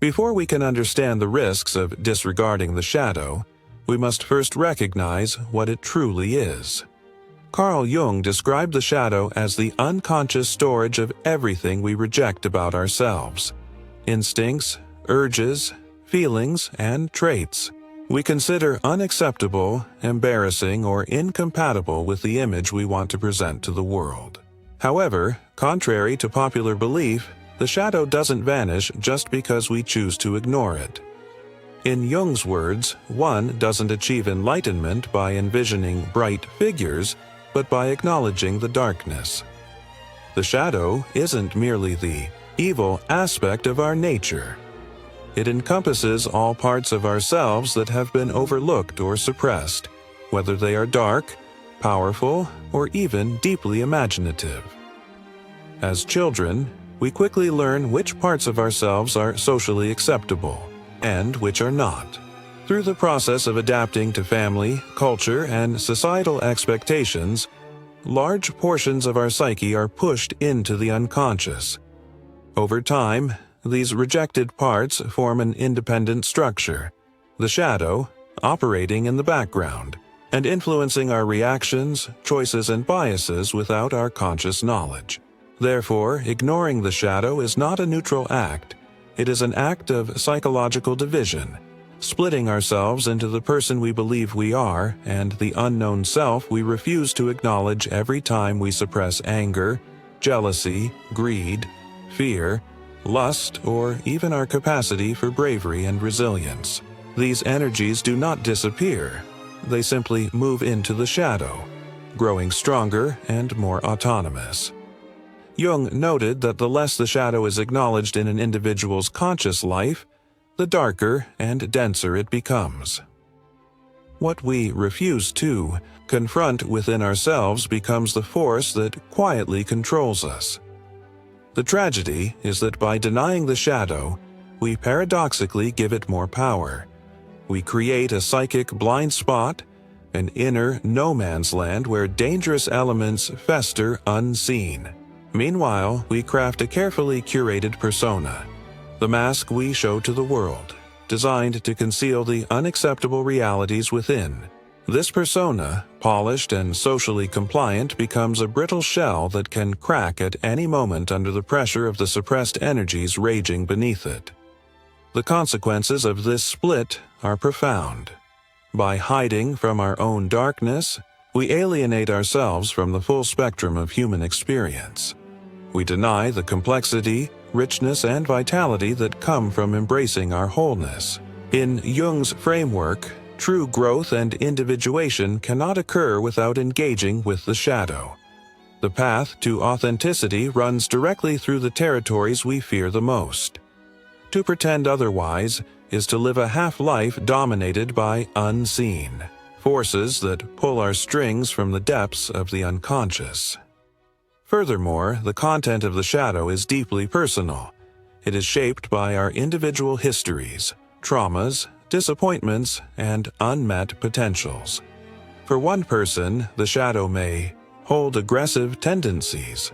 Before we can understand the risks of disregarding the shadow, we must first recognize what it truly is. Carl Jung described the shadow as the unconscious storage of everything we reject about ourselves: instincts, urges, feelings, and traits we consider unacceptable, embarrassing, or incompatible with the image we want to present to the world. However, contrary to popular belief, the shadow doesn't vanish just because we choose to ignore it. In Jung's words, one doesn't achieve enlightenment by envisioning bright figures, but by acknowledging the darkness. The shadow isn't merely the evil aspect of our nature. It encompasses all parts of ourselves that have been overlooked or suppressed, whether they are dark, powerful, or even deeply imaginative. As children, we quickly learn which parts of ourselves are socially acceptable and which are not. Through the process of adapting to family, culture, and societal expectations, large portions of our psyche are pushed into the unconscious. Over time, these rejected parts form an independent structure, the shadow, operating in the background and influencing our reactions, choices, and biases without our conscious knowledge. Therefore, ignoring the shadow is not a neutral act. It is an act of psychological division, splitting ourselves into the person we believe we are and the unknown self we refuse to acknowledge every time we suppress anger, jealousy, greed, fear, lust, or even our capacity for bravery and resilience. These energies do not disappear. They simply move into the shadow, growing stronger and more autonomous. Jung noted that the less the shadow is acknowledged in an individual's conscious life, the darker and denser it becomes. What we refuse to confront within ourselves becomes the force that quietly controls us. The tragedy is that by denying the shadow, we paradoxically give it more power. We create a psychic blind spot, an inner no man's land where dangerous elements fester unseen. Meanwhile, we craft a carefully curated persona, the mask we show to the world, designed to conceal the unacceptable realities within. This persona, polished and socially compliant, becomes a brittle shell that can crack at any moment under the pressure of the suppressed energies raging beneath it. The consequences of this split are profound. By hiding from our own darkness, we alienate ourselves from the full spectrum of human experience. We deny the complexity, richness, and vitality that come from embracing our wholeness. In Jung's framework, true growth and individuation cannot occur without engaging with the shadow. The path to authenticity runs directly through the territories we fear the most. To pretend otherwise is to live a half-life dominated by unseen forces that pull our strings from the depths of the unconscious. Furthermore, the content of the shadow is deeply personal. It is shaped by our individual histories, traumas, disappointments, and unmet potentials. For one person, the shadow may hold aggressive tendencies.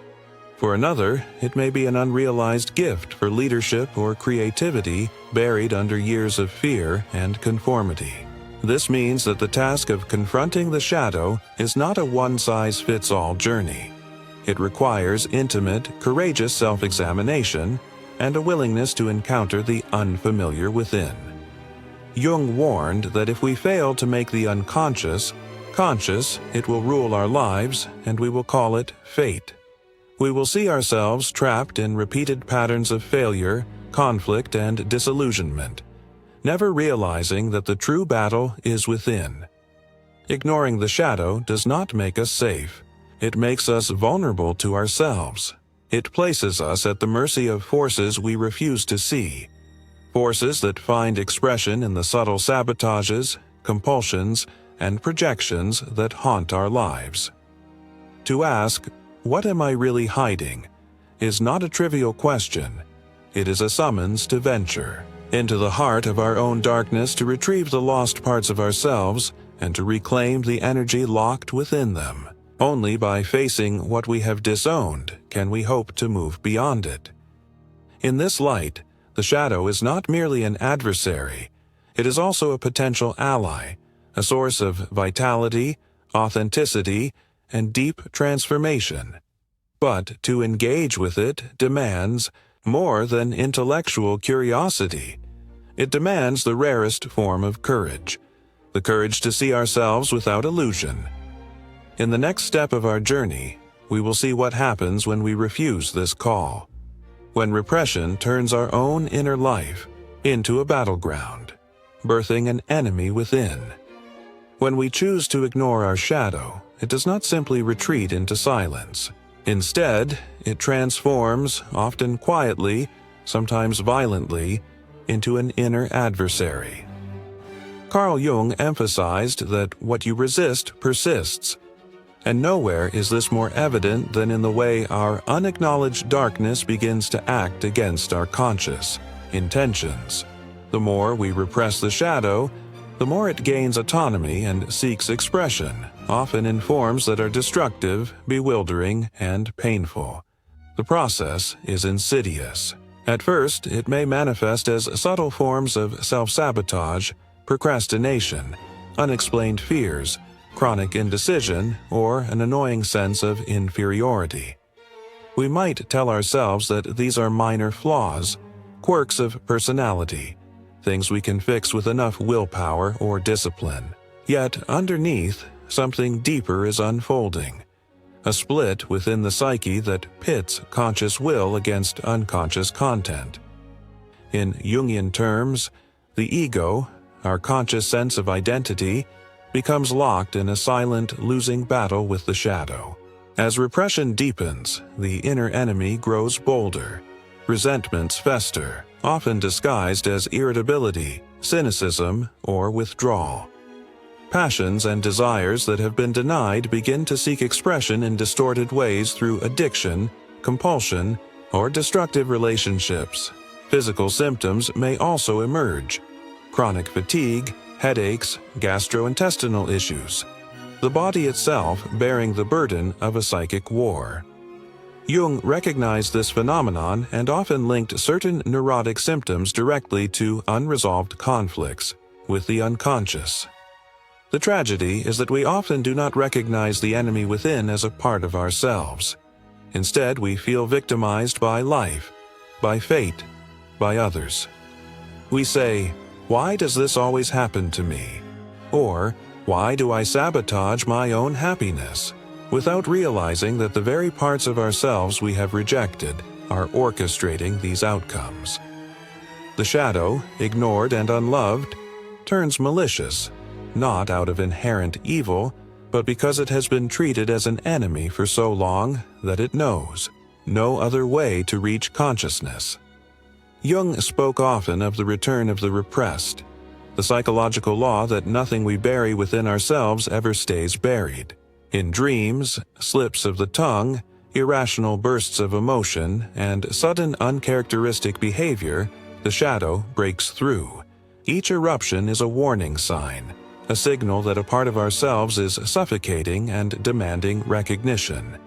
For another, it may be an unrealized gift for leadership or creativity buried under years of fear and conformity. This means that the task of confronting the shadow is not a one-size-fits-all journey. It requires intimate, courageous self-examination and a willingness to encounter the unfamiliar within. Jung warned that if we fail to make the unconscious conscious, it will rule our lives, and we will call it fate. We will see ourselves trapped in repeated patterns of failure, conflict, and disillusionment, never realizing that the true battle is within. Ignoring the shadow does not make us safe. It makes us vulnerable to ourselves. It places us at the mercy of forces we refuse to see. Forces that find expression in the subtle sabotages, compulsions, and projections that haunt our lives. To ask, "What am I really hiding?" is not a trivial question. It is a summons to venture into the heart of our own darkness to retrieve the lost parts of ourselves and to reclaim the energy locked within them. Only by facing what we have disowned can we hope to move beyond it. In this light, The shadow is not merely an adversary, it is also a potential ally, a source of vitality, authenticity, and deep transformation. But to engage with it demands more than intellectual curiosity. It demands the rarest form of courage, the courage to see ourselves without illusion. In the next step of our journey, we will see what happens when we refuse this call, when repression turns our own inner life into a battleground, birthing an enemy within. When we choose to ignore our shadow, it does not simply retreat into silence. Instead, it transforms, often quietly, sometimes violently, into an inner adversary. Carl Jung emphasized that what you resist persists, and nowhere is this more evident than in the way our unacknowledged darkness begins to act against our conscious intentions. The more we repress the shadow, the more it gains autonomy and seeks expression, often in forms that are destructive, bewildering, and painful. The process is insidious. At first, it may manifest as subtle forms of self-sabotage, procrastination, unexplained fears, chronic indecision, or an annoying sense of inferiority. We might tell ourselves that these are minor flaws, quirks of personality, things we can fix with enough willpower or discipline. Yet, underneath, something deeper is unfolding, a split within the psyche that pits conscious will against unconscious content. In Jungian terms, the ego, our conscious sense of identity, becomes locked in a silent, losing battle with the shadow. As repression deepens, the inner enemy grows bolder. Resentments fester, often disguised as irritability, cynicism, or withdrawal. Passions and desires that have been denied begin to seek expression in distorted ways through addiction, compulsion, or destructive relationships. Physical symptoms may also emerge: chronic fatigue, headaches, gastrointestinal issues, the body itself bearing the burden of a psychic war. Jung recognized this phenomenon and often linked certain neurotic symptoms directly to unresolved conflicts with the unconscious. The tragedy is that we often do not recognize the enemy within as a part of ourselves. Instead, we feel victimized by life, by fate, by others. We say, "Why does this always happen to me?" Or, "Why do I sabotage my own happiness?" without realizing that the very parts of ourselves we have rejected are orchestrating these outcomes. The shadow, ignored and unloved, turns malicious, not out of inherent evil, but because it has been treated as an enemy for so long that it knows no other way to reach consciousness. Jung spoke often of the return of the repressed, the psychological law that nothing we bury within ourselves ever stays buried. In dreams, slips of the tongue, irrational bursts of emotion, and sudden uncharacteristic behavior, the shadow breaks through. Each eruption is a warning sign, a signal that a part of ourselves is suffocating and demanding recognition.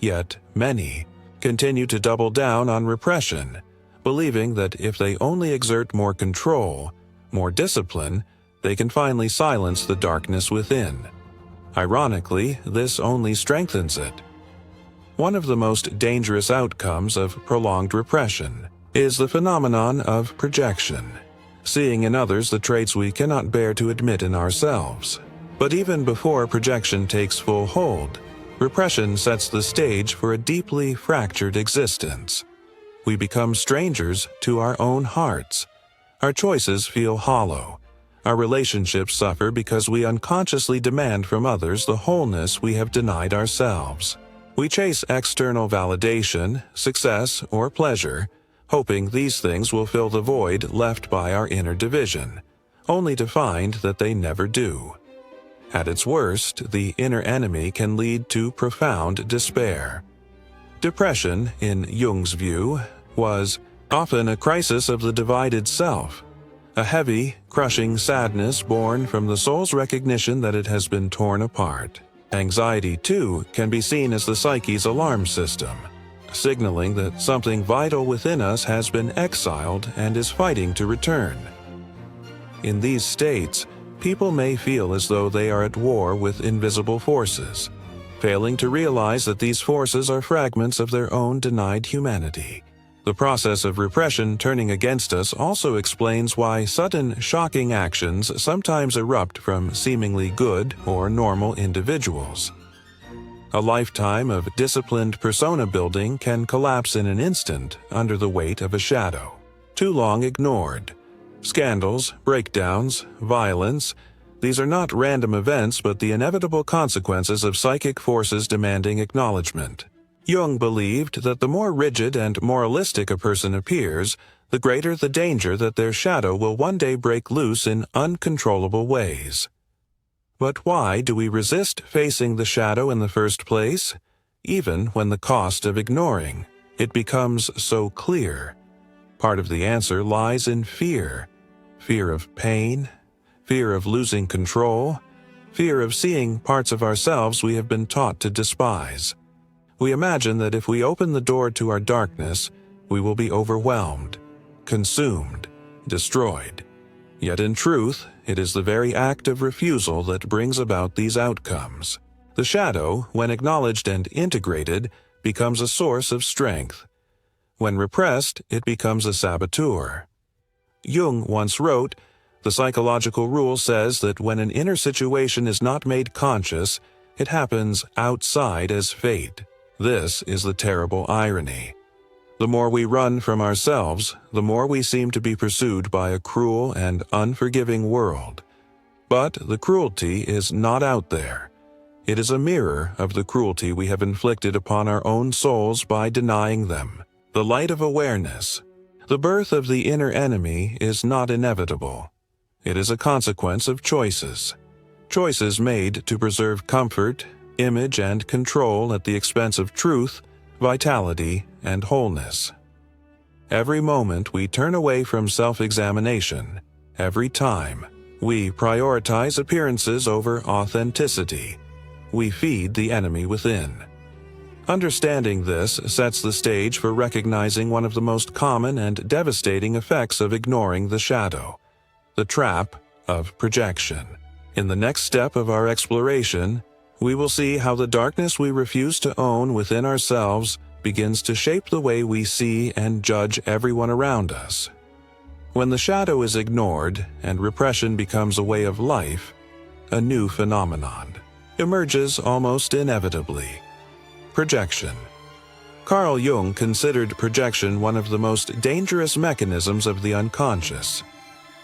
Yet, many continue to double down on repression, believing that if they only exert more control, more discipline, they can finally silence the darkness within. Ironically, this only strengthens it. One of the most dangerous outcomes of prolonged repression is the phenomenon of projection, seeing in others the traits we cannot bear to admit in ourselves. But even before projection takes full hold, repression sets the stage for a deeply fractured existence. We become strangers to our own hearts. Our choices feel hollow. Our relationships suffer because we unconsciously demand from others the wholeness we have denied ourselves. We chase external validation, success, or pleasure, hoping these things will fill the void left by our inner division, only to find that they never do. At its worst, the inner enemy can lead to profound despair. Depression, in Jung's view, was often a crisis of the divided self, a heavy, crushing sadness born from the soul's recognition that it has been torn apart. Anxiety, too, can be seen as the psyche's alarm system, signaling that something vital within us has been exiled and is fighting to return. In these states, people may feel as though they are at war with invisible forces, failing to realize that these forces are fragments of their own denied humanity. The process of repression turning against us also explains why sudden, shocking actions sometimes erupt from seemingly good or normal individuals. A lifetime of disciplined persona building can collapse in an instant under the weight of a shadow, too long ignored. Scandals, breakdowns, violence, these are not random events but the inevitable consequences of psychic forces demanding acknowledgement. Jung believed that the more rigid and moralistic a person appears, the greater the danger that their shadow will one day break loose in uncontrollable ways. But why do we resist facing the shadow in the first place? Even when the cost of ignoring it becomes so clear. Part of the answer lies in fear. Fear of pain, fear of losing control, fear of seeing parts of ourselves we have been taught to despise. We imagine that if we open the door to our darkness, we will be overwhelmed, consumed, destroyed. Yet in truth, it is the very act of refusal that brings about these outcomes. The shadow, when acknowledged and integrated, becomes a source of strength. When repressed, it becomes a saboteur. Jung once wrote, "The psychological rule says that when an inner situation is not made conscious, it happens outside as fate." This is the terrible irony. The more we run from ourselves, the more we seem to be pursued by a cruel and unforgiving world. But the cruelty is not out there. It is a mirror of the cruelty we have inflicted upon our own souls by denying them. The light of awareness. The birth of the inner enemy is not inevitable. It is a consequence of choices. Choices made to preserve comfort, image, and control at the expense of truth, vitality, and wholeness. Every moment we turn away from self-examination, every time we prioritize appearances over authenticity, we feed the enemy within. Understanding this sets the stage for recognizing one of the most common and devastating effects of ignoring the shadow, the trap of projection. In the next step of our exploration, we will see how the darkness we refuse to own within ourselves begins to shape the way we see and judge everyone around us. When the shadow is ignored and repression becomes a way of life, a new phenomenon emerges almost inevitably. Projection. Carl Jung considered projection one of the most dangerous mechanisms of the unconscious.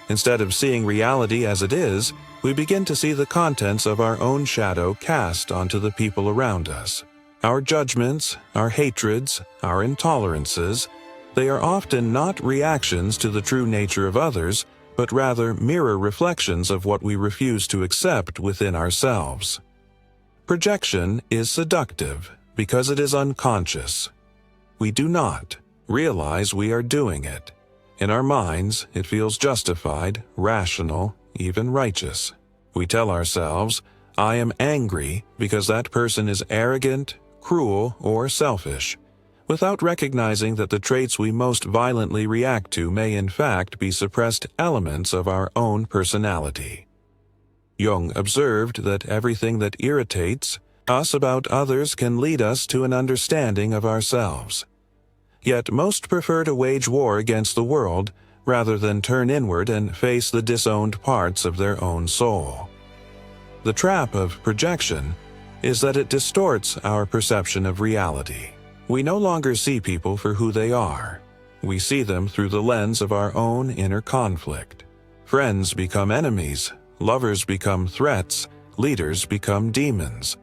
Instead of seeing reality as it is, we begin to see the contents of our own shadow cast onto the people around us. Our judgments, our hatreds, our intolerances, they are often not reactions to the true nature of others, but rather mirror reflections of what we refuse to accept within ourselves. Projection is seductive because it is unconscious. We do not realize we are doing it. In our minds, it feels justified, rational, even righteous. We tell ourselves, "I am angry because that person is arrogant, cruel, or selfish," without recognizing that the traits we most violently react to may in fact be suppressed elements of our own personality. Jung observed that everything that irritates us about others can lead us to an understanding of ourselves. Yet most prefer to wage war against the world rather than turn inward and face the disowned parts of their own soul. The trap of projection is that it distorts our perception of reality. We no longer see people for who they are. We see them through the lens of our own inner conflict. Friends become enemies, lovers become threats, leaders become demons.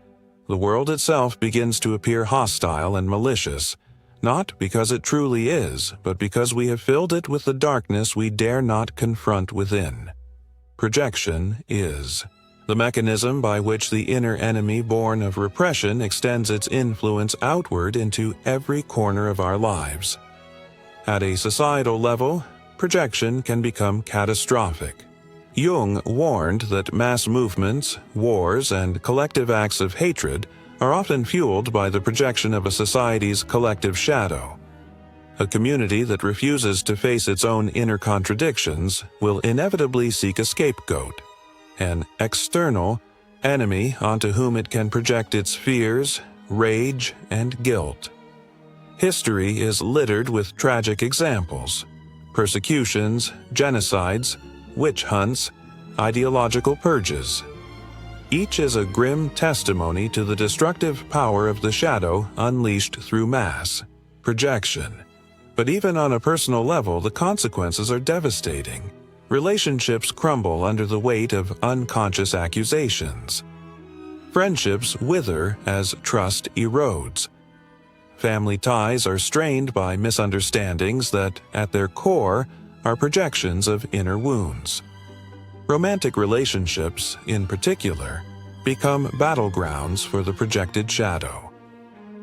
The world itself begins to appear hostile and malicious, not because it truly is, but because we have filled it with the darkness we dare not confront within. Projection is the mechanism by which the inner enemy born of repression extends its influence outward into every corner of our lives. At a societal level, projection can become catastrophic. Jung warned that mass movements, wars, and collective acts of hatred are often fueled by the projection of a society's collective shadow. A community that refuses to face its own inner contradictions will inevitably seek a scapegoat, an external enemy onto whom it can project its fears, rage, and guilt. History is littered with tragic examples: persecutions, genocides, witch hunts, ideological purges. Each is a grim testimony to the destructive power of the shadow unleashed through mass projection. But even on a personal level, the consequences are devastating. Relationships crumble under the weight of unconscious accusations. Friendships wither as trust erodes. Family ties are strained by misunderstandings that, at their core, are projections of inner wounds. Romantic relationships, in particular, become battlegrounds for the projected shadow.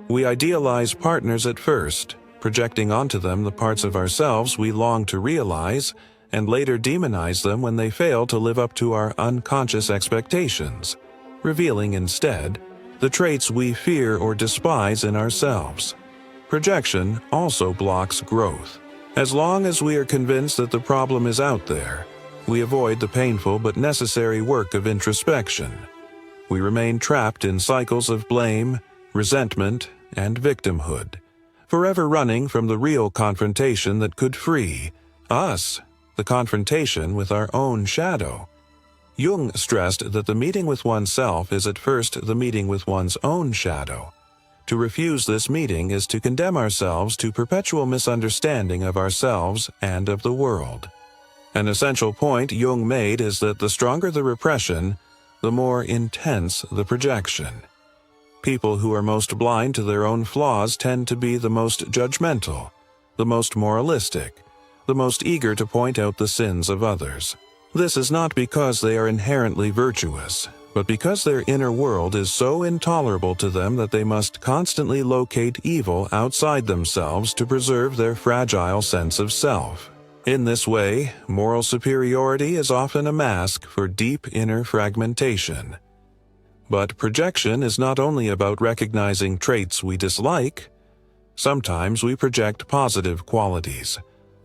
We idealize partners at first, projecting onto them the parts of ourselves we long to realize, and later demonize them when they fail to live up to our unconscious expectations, revealing instead the traits we fear or despise in ourselves. Projection also blocks growth. As long as we are convinced that the problem is out there, we avoid the painful but necessary work of introspection. We remain trapped in cycles of blame, resentment, and victimhood, forever running from the real confrontation that could free us, the confrontation with our own shadow. Jung stressed that the meeting with oneself is at first the meeting with one's own shadow. To refuse this meeting is to condemn ourselves to perpetual misunderstanding of ourselves and of the world. An essential point Jung made is that the stronger the repression, the more intense the projection. People who are most blind to their own flaws tend to be the most judgmental, the most moralistic, the most eager to point out the sins of others. This is not because they are inherently virtuous, but because their inner world is so intolerable to them that they must constantly locate evil outside themselves to preserve their fragile sense of self. In this way, moral superiority is often a mask for deep inner fragmentation. But projection is not only about recognizing traits we dislike. Sometimes we project positive qualities,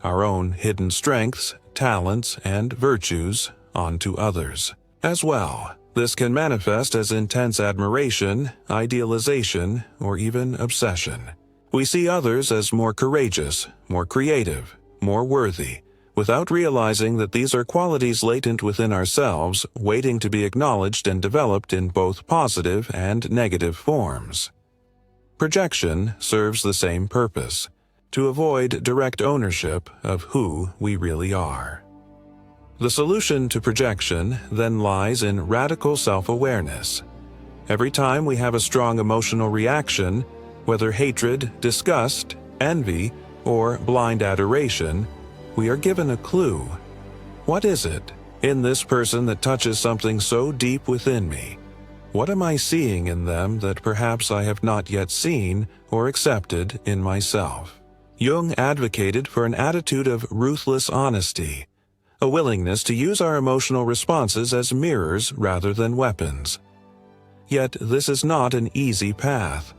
our own hidden strengths, talents, and virtues, onto others as well. This can manifest as intense admiration, idealization, or even obsession. We see others as more courageous, more creative, more worthy, without realizing that these are qualities latent within ourselves, waiting to be acknowledged and developed in both positive and negative forms. Projection serves the same purpose: to avoid direct ownership of who we really are. The solution to projection then lies in radical self-awareness. Every time we have a strong emotional reaction, whether hatred, disgust, envy, or blind adoration, we are given a clue. What is it in this person that touches something so deep within me? What am I seeing in them that perhaps I have not yet seen or accepted in myself? Jung advocated for an attitude of ruthless honesty, a willingness to use our emotional responses as mirrors rather than weapons. Yet this is not an easy path.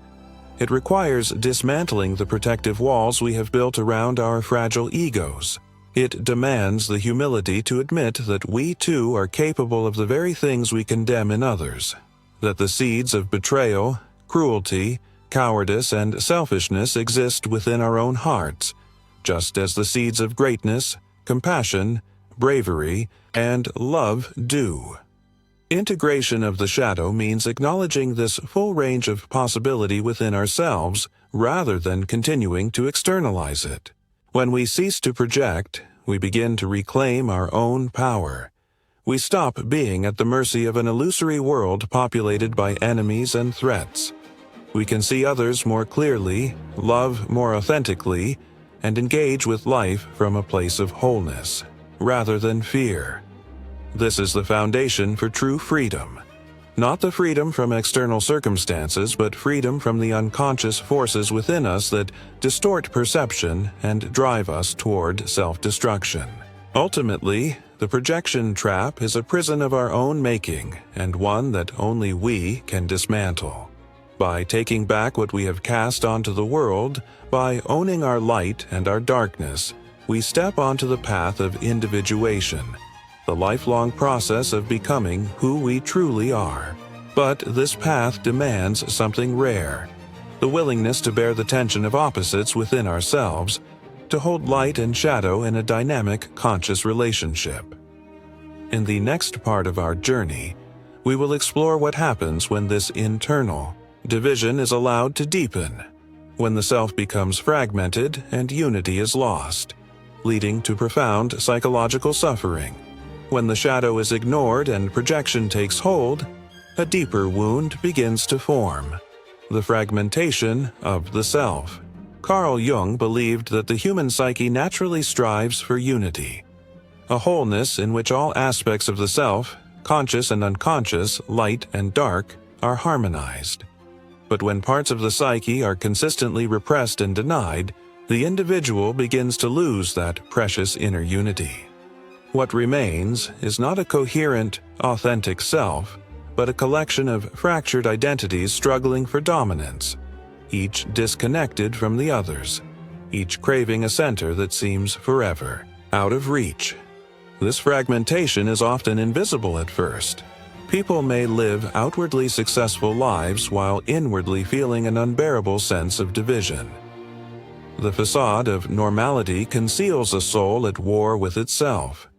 It requires dismantling the protective walls we have built around our fragile egos. It demands the humility to admit that we too are capable of the very things we condemn in others, that the seeds of betrayal, cruelty, cowardice, and selfishness exist within our own hearts, just as the seeds of greatness, compassion, bravery, and love do. Integration of the shadow means acknowledging this full range of possibility within ourselves rather than continuing to externalize it. When we cease to project, we begin to reclaim our own power. We stop being at the mercy of an illusory world populated by enemies and threats. We can see others more clearly, love more authentically, and engage with life from a place of wholeness, rather than fear. This is the foundation for true freedom. Not the freedom from external circumstances, but freedom from the unconscious forces within us that distort perception and drive us toward self-destruction. Ultimately, the projection trap is a prison of our own making, and one that only we can dismantle. by taking back what we have cast onto the world, by owning our light and our darkness, we step onto the path of individuation, the lifelong process of becoming who we truly are. But this path demands something rare: the willingness to bear the tension of opposites within ourselves, to hold light and shadow in a dynamic, conscious relationship. In the next part of our journey, we will explore what happens when this internal division is allowed to deepen, when the self becomes fragmented and unity is lost, leading to profound psychological suffering. When the shadow is ignored and projection takes hold, a deeper wound begins to form: the fragmentation of the self. Carl Jung believed that the human psyche naturally strives for unity, a wholeness in which all aspects of the self, conscious and unconscious, light and dark, are harmonized. But when parts of the psyche are consistently repressed and denied, the individual begins to lose that precious inner unity. What remains is not a coherent, authentic self, but a collection of fractured identities struggling for dominance, each disconnected from the others, each craving a center that seems forever out of reach. This fragmentation is often invisible at first. People may live outwardly successful lives while inwardly feeling an unbearable sense of division. The facade of normality conceals a soul at war with itself.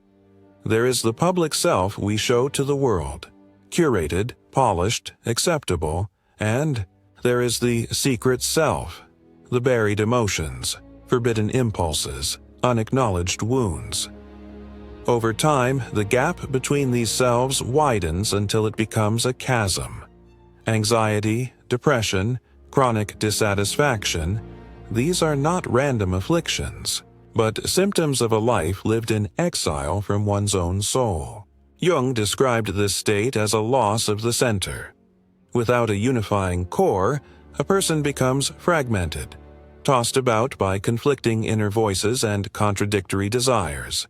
There is the public self we show to the world, curated, polished, acceptable, and there is the secret self, the buried emotions, forbidden impulses, unacknowledged wounds. Over time, the gap between these selves widens until it becomes a chasm. Anxiety, depression, chronic dissatisfaction, these are not random afflictions, but symptoms of a life lived in exile from one's own soul. Jung described this state as a loss of the center. Without a unifying core, a person becomes fragmented, tossed about by conflicting inner voices and contradictory desires.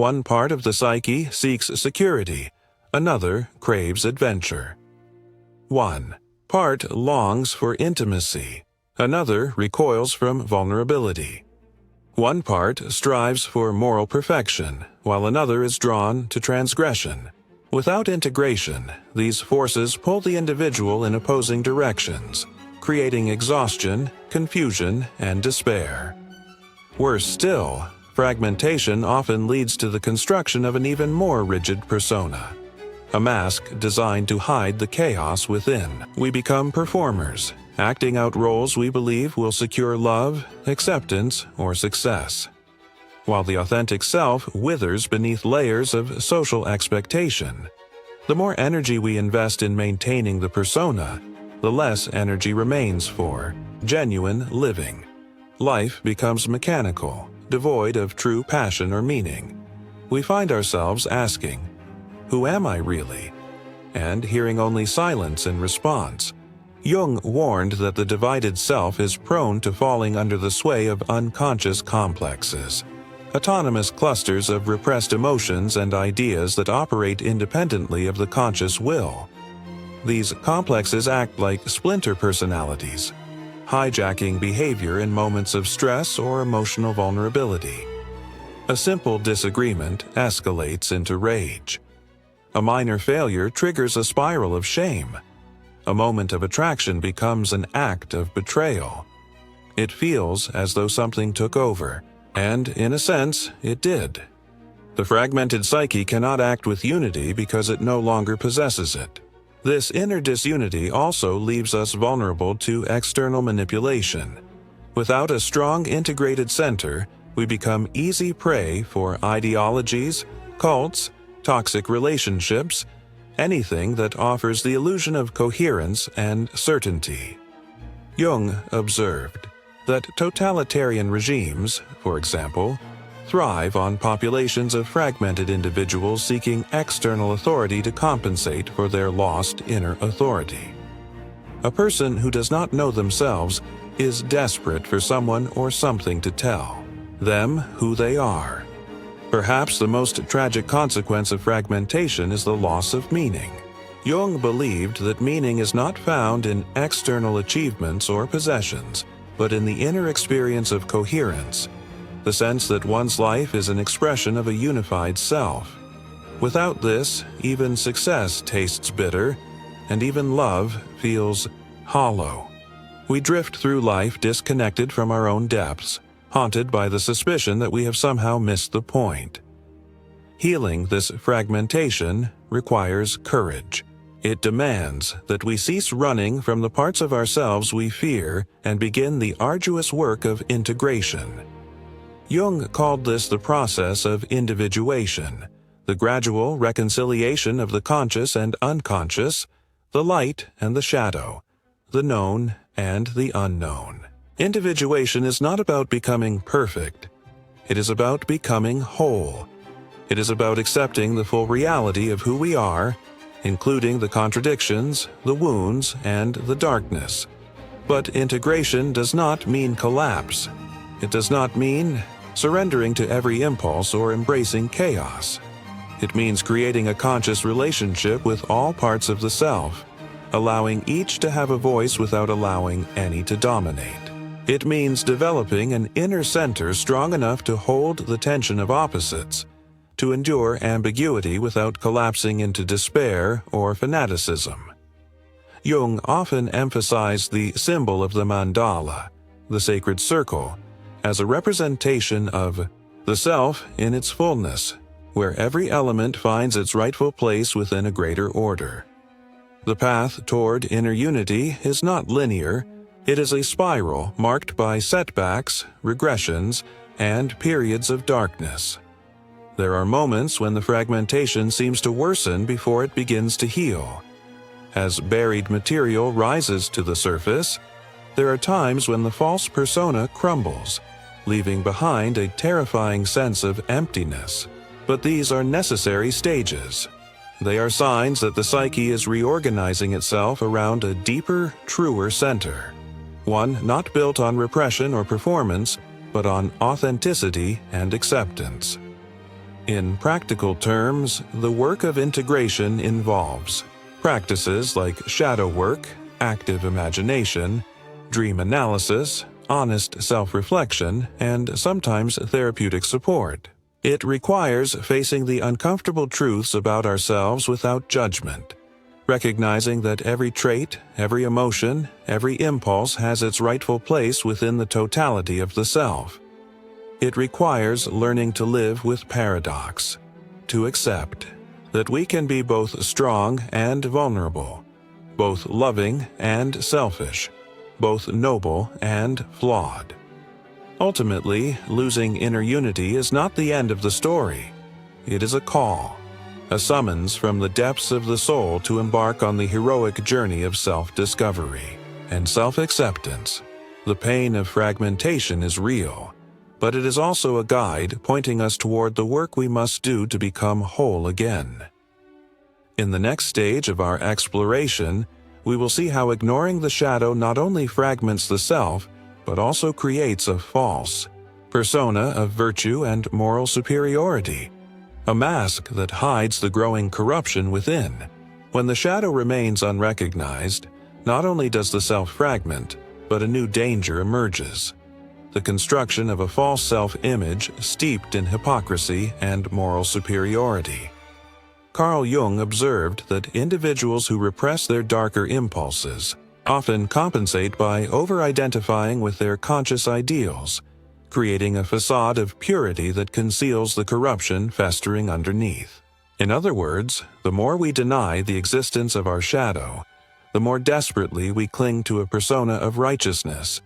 One part of the psyche seeks security, another craves adventure. One part longs for intimacy, another recoils from vulnerability. One part strives for moral perfection, while another is drawn to transgression. Without integration, these forces pull the individual in opposing directions, creating exhaustion, confusion, and despair. Worse still, fragmentation often leads to the construction of an even more rigid persona, a mask designed to hide the chaos within. We become performers, acting out roles we believe will secure love, acceptance, or success, while the authentic self withers beneath layers of social expectation. The more energy we invest in maintaining the persona, the less energy remains for genuine living. Life becomes mechanical, devoid of true passion or meaning. We find ourselves asking, "Who am I really?" and hearing only silence in response. Jung warned that the divided self is prone to falling under the sway of unconscious complexes, autonomous clusters of repressed emotions and ideas that operate independently of the conscious will. These complexes act like splinter personalities, hijacking behavior in moments of stress or emotional vulnerability. A simple disagreement escalates into rage. A minor failure triggers a spiral of shame. A moment of attraction becomes an act of betrayal. It feels as though something took over, and in a sense, it did. The fragmented psyche cannot act with unity because it no longer possesses it. This inner disunity also leaves us vulnerable to external manipulation. Without a strong integrated center, we become easy prey for ideologies, cults, toxic relationships, anything that offers the illusion of coherence and certainty. Jung observed that totalitarian regimes, for example, thrive on populations of fragmented individuals seeking external authority to compensate for their lost inner authority. A person who does not know themselves is desperate for someone or something to tell them who they are. Perhaps the most tragic consequence of fragmentation is the loss of meaning. Jung believed that meaning is not found in external achievements or possessions, but in the inner experience of coherence, the sense that one's life is an expression of a unified self. Without this, even success tastes bitter, and even love feels hollow. We drift through life disconnected from our own depths, haunted by the suspicion that we have somehow missed the point. Healing this fragmentation requires courage. It demands that we cease running from the parts of ourselves we fear and begin the arduous work of integration. Jung called this the process of individuation, the gradual reconciliation of the conscious and unconscious, the light and the shadow, the known and the unknown. Individuation is not about becoming perfect. It is about becoming whole. It is about accepting the full reality of who we are, including the contradictions, the wounds, and the darkness. But integration does not mean collapse. It does not mean surrendering to every impulse or embracing chaos. It means creating a conscious relationship with all parts of the self, allowing each to have a voice without allowing any to dominate. It means developing an inner center strong enough to hold the tension of opposites, to endure ambiguity without collapsing into despair or fanaticism. Jung often emphasized the symbol of the mandala, the sacred circle, as a representation of the self in its fullness, where every element finds its rightful place within a greater order. The path toward inner unity is not linear. It is a spiral marked by setbacks, regressions, and periods of darkness. There are moments when the fragmentation seems to worsen before it begins to heal. As buried material rises to the surface, there are times when the false persona crumbles, leaving behind a terrifying sense of emptiness. But these are necessary stages. They are signs that the psyche is reorganizing itself around a deeper, truer center, one not built on repression or performance, but on authenticity and acceptance. In practical terms, the work of integration involves practices like shadow work, active imagination, dream analysis, honest self-reflection, and sometimes therapeutic support. It requires facing the uncomfortable truths about ourselves without judgment, recognizing that every trait, every emotion, every impulse has its rightful place within the totality of the self. It requires learning to live with paradox, to accept that we can be both strong and vulnerable, both loving and selfish, both noble and flawed. Ultimately, losing inner unity is not the end of the story. It is a call, a summons from the depths of the soul to embark on the heroic journey of self-discovery and self-acceptance. The pain of fragmentation is real, but it is also a guide pointing us toward the work we must do to become whole again. In the next stage of our exploration, we will see how ignoring the shadow not only fragments the self, but also creates a false persona of virtue and moral superiority, a mask that hides the growing corruption within. When the shadow remains unrecognized, not only does the self fragment, but a new danger emerges: the construction of a false self-image steeped in hypocrisy and moral superiority. Carl Jung observed that individuals who repress their darker impulses often compensate by over-identifying with their conscious ideals, creating a facade of purity that conceals the corruption festering underneath. In other words, the more we deny the existence of our shadow, the more desperately we cling to a persona of righteousness,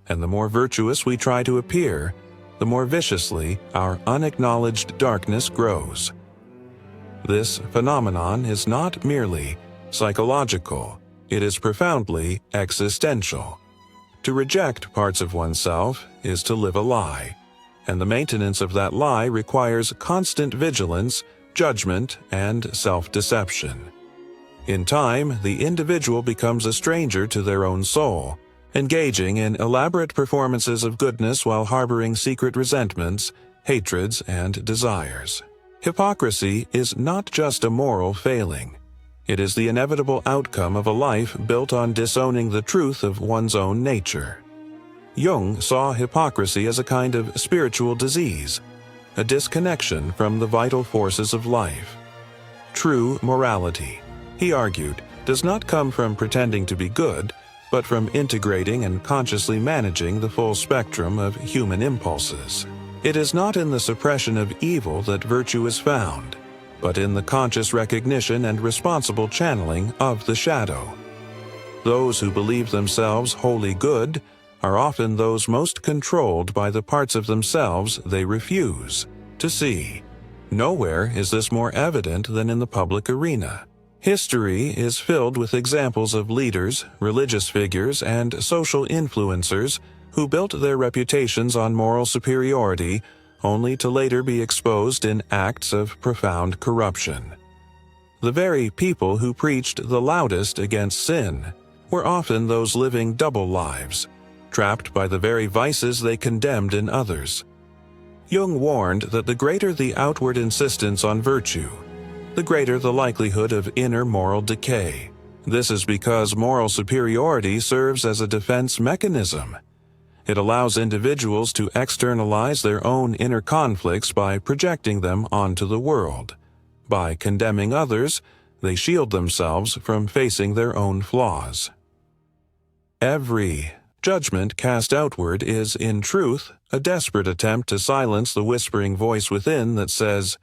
and the more virtuous we try to appear, the more viciously our unacknowledged darkness grows. This phenomenon is not merely psychological, it is profoundly existential. To reject parts of oneself is to live a lie, and the maintenance of that lie requires constant vigilance, judgment, and self-deception. In time, the individual becomes a stranger to their own soul, engaging in elaborate performances of goodness while harboring secret resentments, hatreds, and desires. Hypocrisy is not just a moral failing. It is the inevitable outcome of a life built on disowning the truth of one's own nature. Jung saw hypocrisy as a kind of spiritual disease, a disconnection from the vital forces of life. True morality, he argued, does not come from pretending to be good, but from integrating and consciously managing the full spectrum of human impulses. It is not in the suppression of evil that virtue is found, but in the conscious recognition and responsible channeling of the shadow. Those who believe themselves wholly good are often those most controlled by the parts of themselves they refuse to see. Nowhere is this more evident than in the public arena. History is filled with examples of leaders, religious figures, and social influencers who built their reputations on moral superiority only to later be exposed in acts of profound corruption. The very people who preached the loudest against sin were often those living double lives, trapped by the very vices they condemned in others. Jung warned that the greater the outward insistence on virtue, the greater the likelihood of inner moral decay. This is because moral superiority serves as a defense mechanism. It allows individuals to externalize their own inner conflicts by projecting them onto the world. By condemning others, they shield themselves from facing their own flaws. Every judgment cast outward is, in truth, a desperate attempt to silence the whispering voice within that says,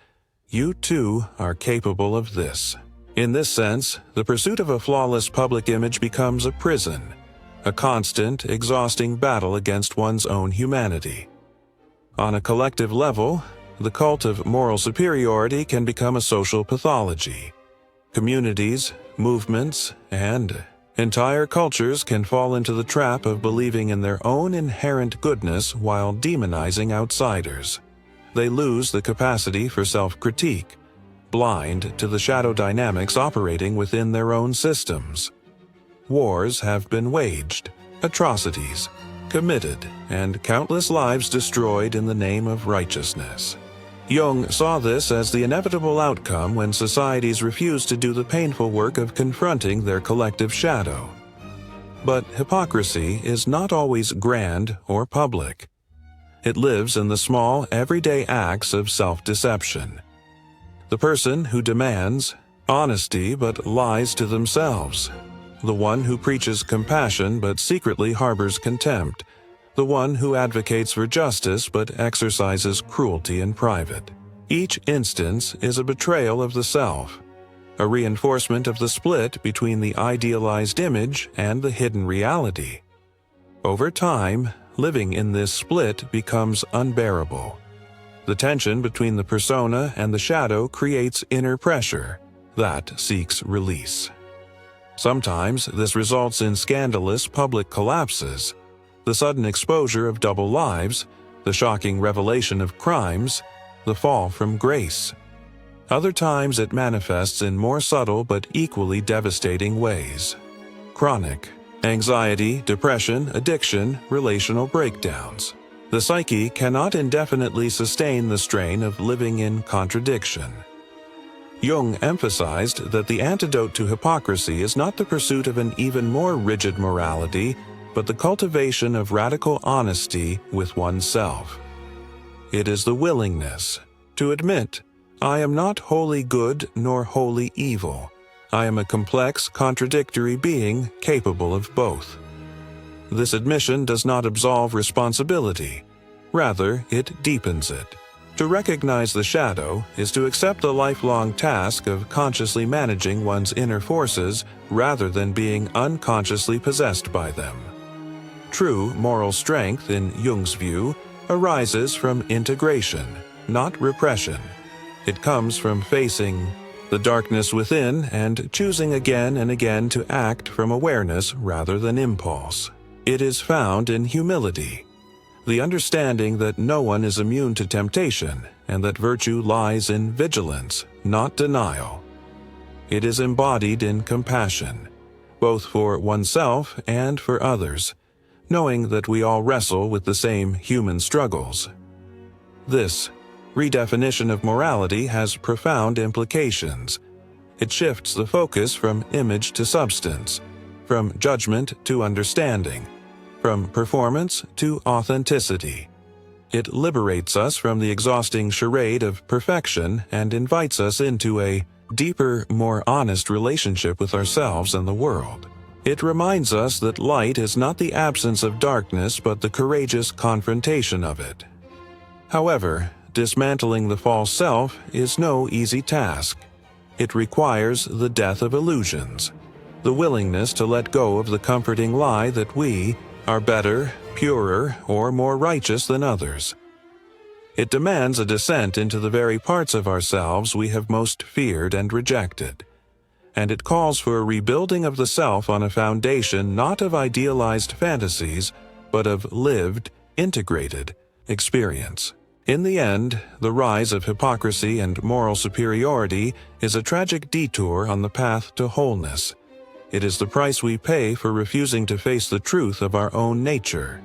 "You too are capable of this." In this sense, the pursuit of a flawless public image becomes a prison, a constant, exhausting battle against one's own humanity. On a collective level, the cult of moral superiority can become a social pathology. Communities, movements, and entire cultures can fall into the trap of believing in their own inherent goodness while demonizing outsiders. They lose the capacity for self-critique, blind to the shadow dynamics operating within their own systems. Wars have been waged, atrocities committed, and countless lives destroyed in the name of righteousness. Jung saw this as the inevitable outcome when societies refuse to do the painful work of confronting their collective shadow. But hypocrisy is not always grand or public. It lives in the small, everyday acts of self-deception. The person who demands honesty but lies to themselves. The one who preaches compassion but secretly harbors contempt. The one who advocates for justice but exercises cruelty in private. Each instance is a betrayal of the self, a reinforcement of the split between the idealized image and the hidden reality. Over time, living in this split becomes unbearable. The tension between the persona and the shadow creates inner pressure that seeks release. Sometimes this results in scandalous public collapses, the sudden exposure of double lives, the shocking revelation of crimes, the fall from grace. Other times it manifests in more subtle but equally devastating ways. Chronic anxiety, depression, addiction, relational breakdowns. The psyche cannot indefinitely sustain the strain of living in contradiction. Jung emphasized that the antidote to hypocrisy is not the pursuit of an even more rigid morality, but the cultivation of radical honesty with oneself. It is the willingness to admit, I am not wholly good nor wholly evil. I am a complex, contradictory being capable of both. This admission does not absolve responsibility. Rather, it deepens it. To recognize the shadow is to accept the lifelong task of consciously managing one's inner forces rather than being unconsciously possessed by them. True moral strength, in Jung's view, arises from integration, not repression. It comes from facing the darkness within and choosing again and again to act from awareness rather than impulse. It is found in humility, the understanding that no one is immune to temptation and that virtue lies in vigilance, not denial. It is embodied in compassion, both for oneself and for others, knowing that we all wrestle with the same human struggles. This redefinition of morality has profound implications. It shifts the focus from image to substance, from judgment to understanding, from performance to authenticity. It liberates us from the exhausting charade of perfection and invites us into a deeper, more honest relationship with ourselves and the world. It reminds us that light is not the absence of darkness but the courageous confrontation of it. However, dismantling the false self is no easy task. It requires the death of illusions, the willingness to let go of the comforting lie that we are better, purer, or more righteous than others. It demands a descent into the very parts of ourselves we have most feared and rejected. And it calls for a rebuilding of the self on a foundation not of idealized fantasies, but of lived, integrated experience. In the end, the rise of hypocrisy and moral superiority is a tragic detour on the path to wholeness. It is the price we pay for refusing to face the truth of our own nature.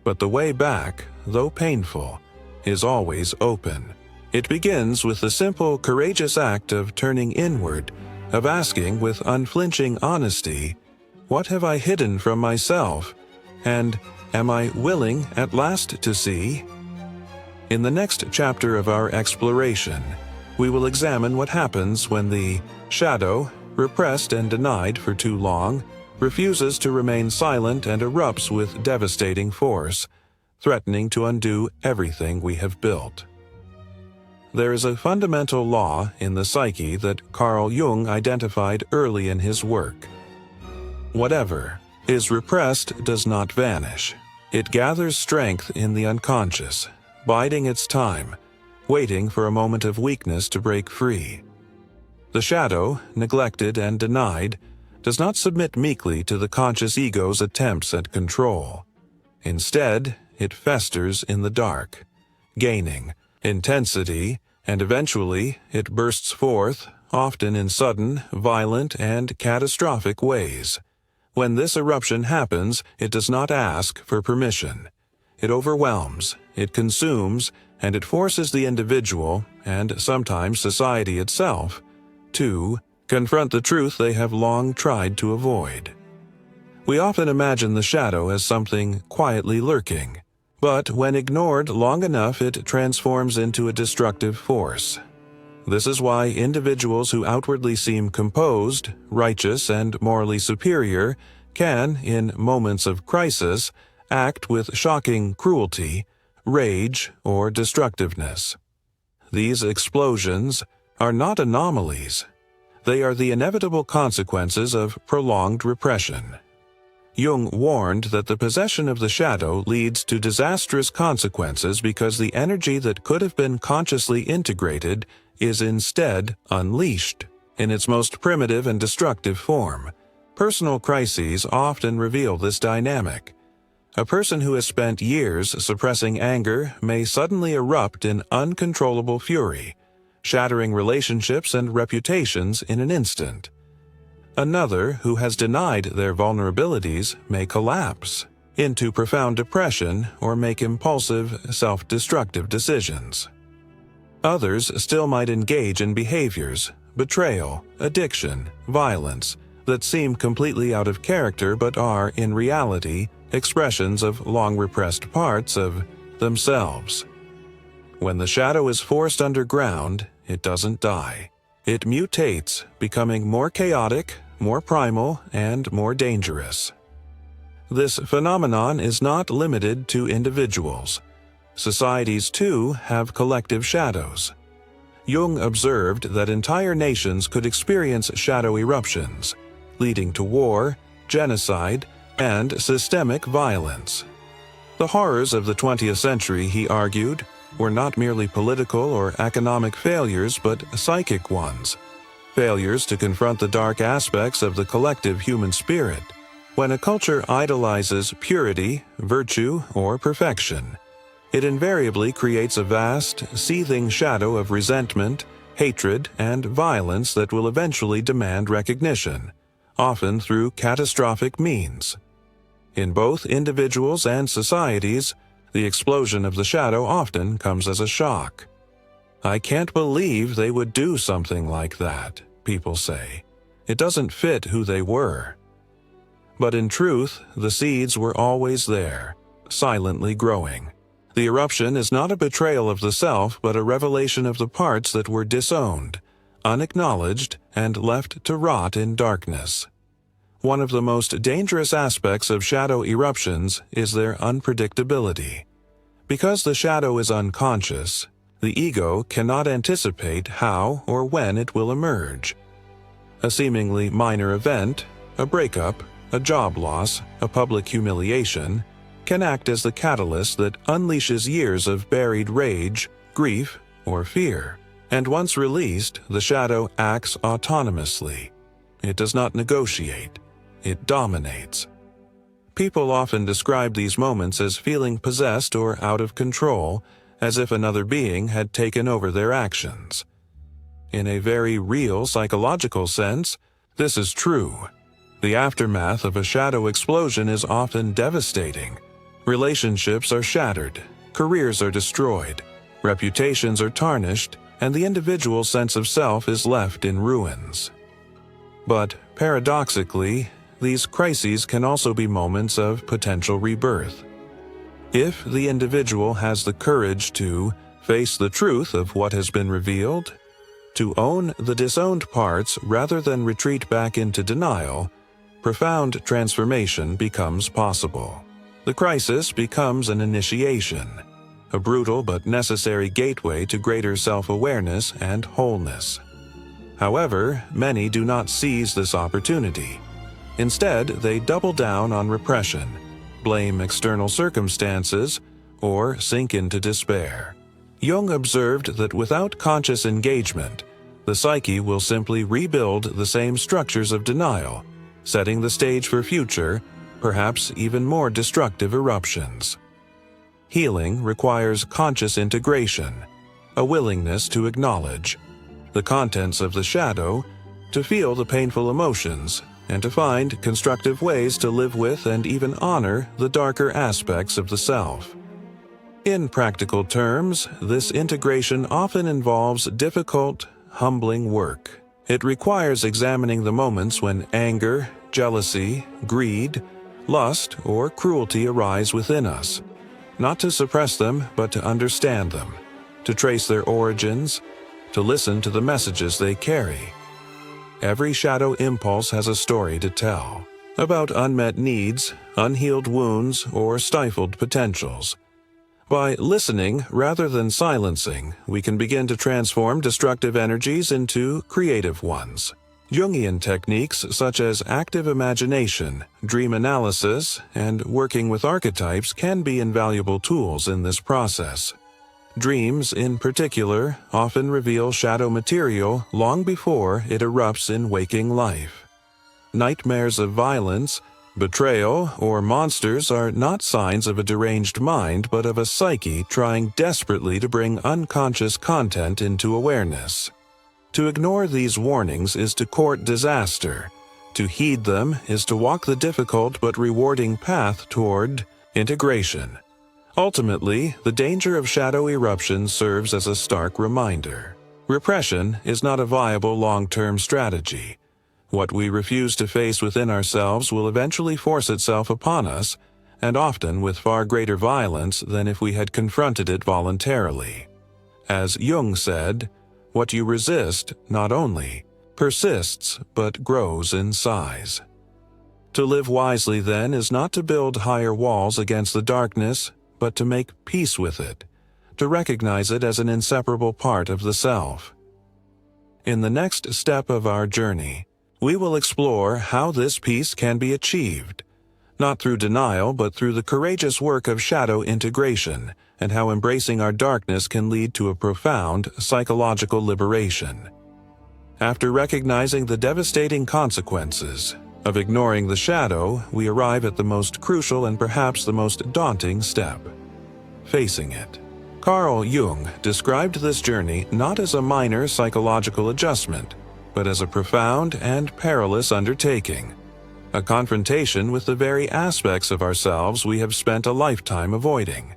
But the way back, though painful, is always open. It begins with the simple, courageous act of turning inward, of asking with unflinching honesty, "What have I hidden from myself? And am I willing at last to see?" In the next chapter of our exploration, we will examine what happens when the shadow, repressed and denied for too long, refuses to remain silent and erupts with devastating force, threatening to undo everything we have built. There is a fundamental law in the psyche that Carl Jung identified early in his work. Whatever is repressed does not vanish. It gathers strength in the unconscious, biding its time, waiting for a moment of weakness to break free. The shadow, neglected and denied, does not submit meekly to the conscious ego's attempts at control. Instead, it festers in the dark, gaining intensity, and eventually it bursts forth, often in sudden, violent, and catastrophic ways. When this eruption happens, it does not ask for permission. It overwhelms, it consumes, and it forces the individual, and sometimes society itself, to confront the truth they have long tried to avoid. We often imagine the shadow as something quietly lurking, but when ignored long enough it transforms into a destructive force. This is why individuals who outwardly seem composed, righteous, and morally superior can, in moments of crisis, act with shocking cruelty, rage, or destructiveness. These explosions are not anomalies. They are the inevitable consequences of prolonged repression. Jung warned that the possession of the shadow leads to disastrous consequences because the energy that could have been consciously integrated is instead unleashed. In its most primitive and destructive form, personal crises often reveal this dynamic. A person who has spent years suppressing anger may suddenly erupt in uncontrollable fury, shattering relationships and reputations in an instant. Another who has denied their vulnerabilities may collapse into profound depression or make impulsive, self-destructive decisions. Others still might engage in behaviors, betrayal, addiction, violence, that seem completely out of character but are, in reality, expressions of long-repressed parts of themselves. When the shadow is forced underground, it doesn't die. It mutates, becoming more chaotic, more primal, and more dangerous. This phenomenon is not limited to individuals. Societies, too, have collective shadows. Jung observed that entire nations could experience shadow eruptions, leading to war, genocide, and systemic violence. The horrors of the 20th century, he argued, were not merely political or economic failures but psychic ones, failures to confront the dark aspects of the collective human spirit. When a culture idolizes purity, virtue, or perfection, it invariably creates a vast, seething shadow of resentment, hatred, and violence that will eventually demand recognition, often through catastrophic means. In both individuals and societies, the explosion of the shadow often comes as a shock. "I can't believe they would do something like that," people say. It doesn't fit who they were. But in truth, the seeds were always there, silently growing. The eruption is not a betrayal of the self, but a revelation of the parts that were disowned, unacknowledged, and left to rot in darkness. One of the most dangerous aspects of shadow eruptions is their unpredictability. Because the shadow is unconscious, the ego cannot anticipate how or when it will emerge. A seemingly minor event, a breakup, a job loss, a public humiliation, can act as the catalyst that unleashes years of buried rage, grief, or fear. And once released, the shadow acts autonomously. It does not negotiate. It dominates. People often describe these moments as feeling possessed or out of control, as if another being had taken over their actions. In a very real psychological sense, this is true. The aftermath of a shadow explosion is often devastating. Relationships are shattered, careers are destroyed, reputations are tarnished, and the individual's sense of self is left in ruins. But paradoxically, these crises can also be moments of potential rebirth. If the individual has the courage to face the truth of what has been revealed, to own the disowned parts rather than retreat back into denial, profound transformation becomes possible. The crisis becomes an initiation, a brutal but necessary gateway to greater self-awareness and wholeness. However, many do not seize this opportunity. Instead, they double down on repression, blame external circumstances, or sink into despair. Jung observed that without conscious engagement, the psyche will simply rebuild the same structures of denial, setting the stage for future, perhaps even more destructive eruptions. Healing requires conscious integration, a willingness to acknowledge the contents of the shadow, to feel the painful emotions, and to find constructive ways to live with and even honor the darker aspects of the self. In practical terms, this integration often involves difficult, humbling work. It requires examining the moments when anger, jealousy, greed, lust, or cruelty arise within us, not to suppress them, but to understand them, to trace their origins, to listen to the messages they carry. Every shadow impulse has a story to tell, about unmet needs, unhealed wounds, or stifled potentials. By listening rather than silencing, we can begin to transform destructive energies into creative ones. Jungian techniques such as active imagination, dream analysis, and working with archetypes can be invaluable tools in this process. Dreams, in particular, often reveal shadow material long before it erupts in waking life. Nightmares of violence, betrayal, or monsters are not signs of a deranged mind but of a psyche trying desperately to bring unconscious content into awareness. To ignore these warnings is to court disaster. To heed them is to walk the difficult but rewarding path toward integration. Ultimately, the danger of shadow eruption serves as a stark reminder. Repression is not a viable long-term strategy. What we refuse to face within ourselves will eventually force itself upon us, and often with far greater violence than if we had confronted it voluntarily. As Jung said, what you resist not only persists but grows in size. To live wisely, then, is not to build higher walls against the darkness, but to make peace with it, to recognize it as an inseparable part of the self. In the next step of our journey, we will explore how this peace can be achieved, not through denial but through the courageous work of shadow integration, and how embracing our darkness can lead to a profound psychological liberation. After recognizing the devastating consequences of ignoring the shadow, we arrive at the most crucial and perhaps the most daunting step: facing it. Carl Jung described this journey not as a minor psychological adjustment, but as a profound and perilous undertaking, a confrontation with the very aspects of ourselves we have spent a lifetime avoiding.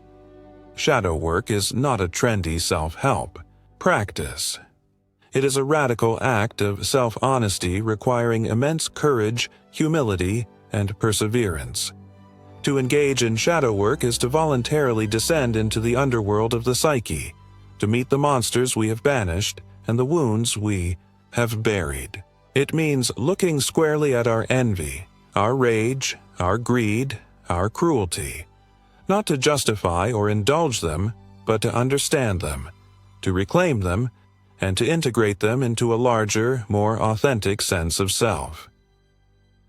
Shadow work is not a trendy self-help practice. It is a radical act of self-honesty requiring immense courage, humility, and perseverance. To engage in shadow work is to voluntarily descend into the underworld of the psyche, to meet the monsters we have banished and the wounds we have buried. It means looking squarely at our envy, our rage, our greed, our cruelty, not to justify or indulge them, but to understand them, to reclaim them, and to integrate them into a larger, more authentic sense of self.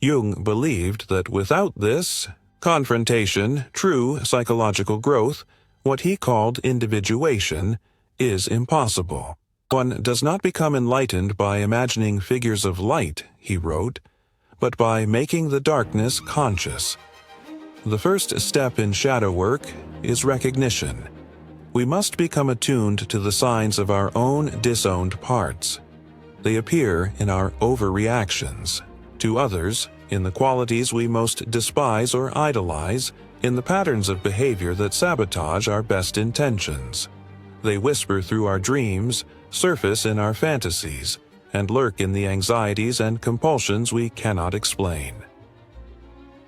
Jung believed that without this confrontation, true psychological growth, what he called individuation, is impossible. One does not become enlightened by imagining figures of light, he wrote, but by making the darkness conscious. The first step in shadow work is recognition. We must become attuned to the signs of our own disowned parts. They appear in our overreactions to others, in the qualities we most despise or idolize, in the patterns of behavior that sabotage our best intentions. They whisper through our dreams, surface in our fantasies, and lurk in the anxieties and compulsions we cannot explain.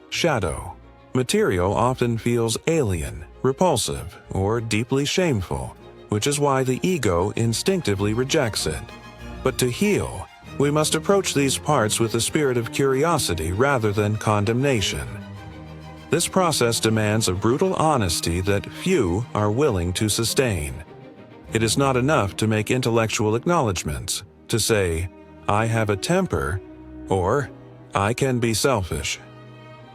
Shadow. Material often feels alien, repulsive, or deeply shameful, which is why the ego instinctively rejects it. But to heal, we must approach these parts with a spirit of curiosity rather than condemnation. This process demands a brutal honesty that few are willing to sustain. It is not enough to make intellectual acknowledgments, to say, "I have a temper," or "I can be selfish."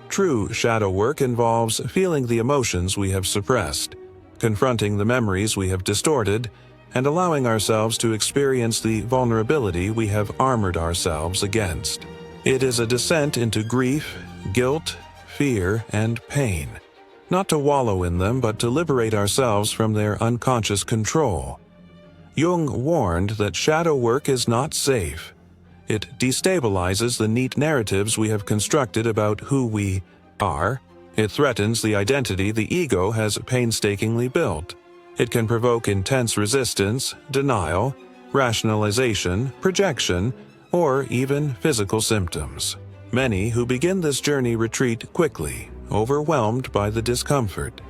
True shadow work involves feeling the emotions we have suppressed, confronting the memories we have distorted, and allowing ourselves to experience the vulnerability we have armored ourselves against. It is a descent into grief, guilt, fear, and pain, not to wallow in them but to liberate ourselves from their unconscious control. Jung warned that shadow work is not safe. It destabilizes the neat narratives we have constructed about who we are. It threatens the identity the ego has painstakingly built. It can provoke intense resistance, denial, rationalization, projection, or even physical symptoms. Many who begin this journey retreat quickly, overwhelmed by the discomfort.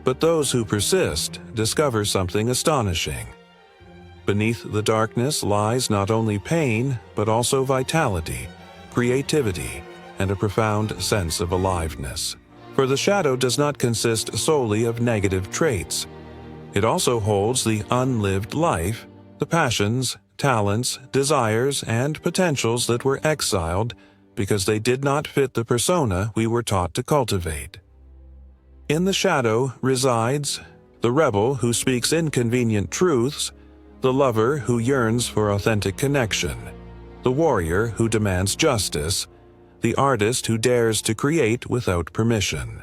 But those who persist discover something astonishing. Beneath the darkness lies not only pain, but also vitality, creativity, and a profound sense of aliveness. For the shadow does not consist solely of negative traits. It also holds the unlived life, the passions, talents, desires, and potentials that were exiled because they did not fit the persona we were taught to cultivate. In the shadow resides the rebel who speaks inconvenient truths, the lover who yearns for authentic connection, the warrior who demands justice, the artist who dares to create without permission.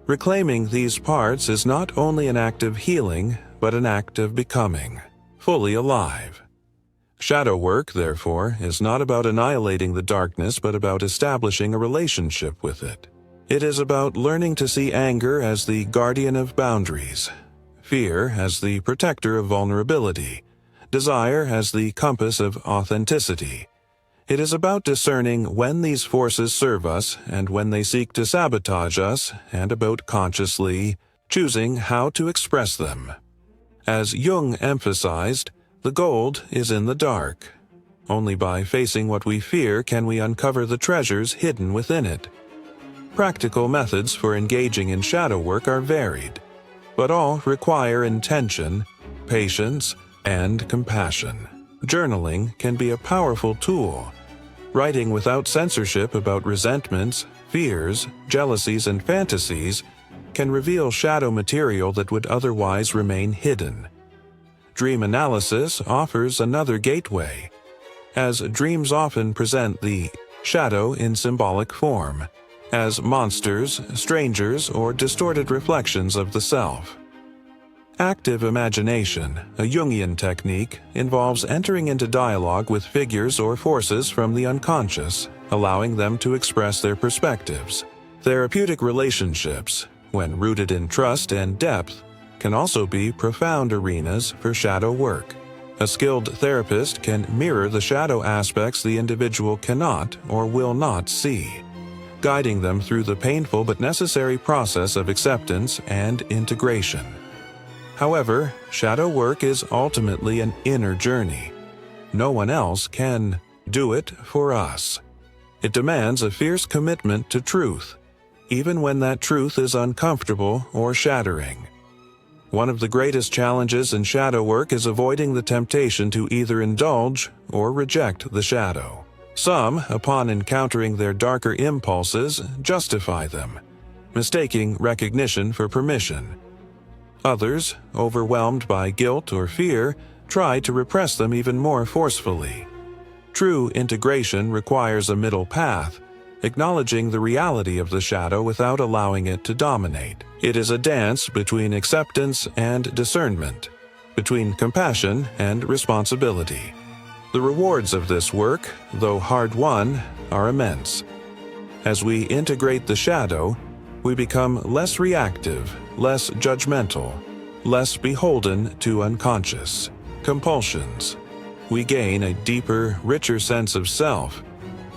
Reclaiming these parts is not only an act of healing, but an act of becoming, fully alive. Shadow work, therefore, is not about annihilating the darkness but about establishing a relationship with it. It is about learning to see anger as the guardian of boundaries, fear as the protector of vulnerability, desire as the compass of authenticity. It is about discerning when these forces serve us and when they seek to sabotage us, and about consciously choosing how to express them. As Jung emphasized, the gold is in the dark. Only by facing what we fear can we uncover the treasures hidden within it. Practical methods for engaging in shadow work are varied, but all require intention, patience, and compassion. Journaling can be a powerful tool. Writing without censorship about resentments, fears, jealousies, and fantasies can reveal shadow material that would otherwise remain hidden. Dream analysis offers another gateway, as dreams often present the shadow in symbolic form, as monsters, strangers, or distorted reflections of the self. Active imagination, a Jungian technique, involves entering into dialogue with figures or forces from the unconscious, allowing them to express their perspectives. Therapeutic relationships, when rooted in trust and depth, can also be profound arenas for shadow work. A skilled therapist can mirror the shadow aspects the individual cannot or will not see, guiding them through the painful but necessary process of acceptance and integration. However, shadow work is ultimately an inner journey. No one else can do it for us. It demands a fierce commitment to truth, even when that truth is uncomfortable or shattering. One of the greatest challenges in shadow work is avoiding the temptation to either indulge or reject the shadow. Some, upon encountering their darker impulses, justify them, mistaking recognition for permission. Others, overwhelmed by guilt or fear, try to repress them even more forcefully. True integration requires a middle path, acknowledging the reality of the shadow without allowing it to dominate. It is a dance between acceptance and discernment, between compassion and responsibility. The rewards of this work, though hard-won, are immense. As we integrate the shadow, we become less reactive, less judgmental, less beholden to unconscious compulsions. We gain a deeper, richer sense of self,